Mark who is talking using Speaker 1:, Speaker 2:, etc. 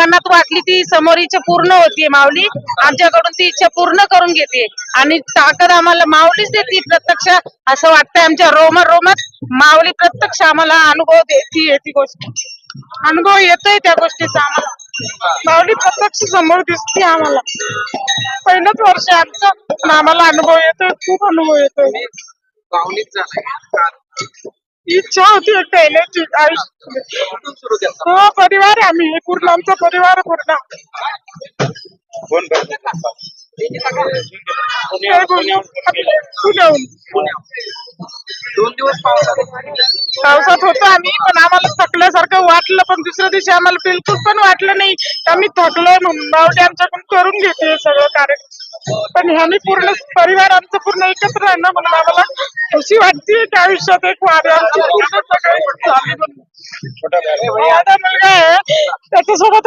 Speaker 1: मनात वाटली ती समोर इच्छा पूर्ण होतीये. माऊली आमच्याकडून ती इच्छा पूर्ण करून घेते आणि ताकद आम्हाला माऊलीच देते प्रत्यक्ष. असं वाटतंय आमच्या रोमात माऊली प्रत्यक्ष आम्हाला अनुभव देते. ती गोष्ट अनुभव येतोय त्या गोष्टीचा आम्हाला. माऊली प्रत्यक्ष समोर दिसते आम्हाला. पहिलंच वर्ष आमचं आम्हाला अनुभव येतोय, खूप अनुभव येतोय. इच्छा होती एकटा येण्याची आयुष्य. हो, परिवार आहे आम्ही पूर्ण, आमचा परिवार पूर्ण. पुण्याहून
Speaker 2: 2 दिवस
Speaker 1: पावसात होतो आम्ही, पण आम्हाला थकल्यासारखं वाटलं, पण दुसऱ्या दिवशी आम्हाला बिलकुल पण वाटलं नाही आम्ही थकलोय म्हणून. माऊली आमच्याकडून करून घेते सगळं कार्य. पण ह्यानी पूर्ण परिवार आमचं पूर्ण एकत्र आहे ना, म्हणून आम्हाला खुशी वाटते त्या आयुष्यात एक वारी आमची पूर्ण सगळी झाली म्हणून. माझा मुलगा आहे त्याच्यासोबत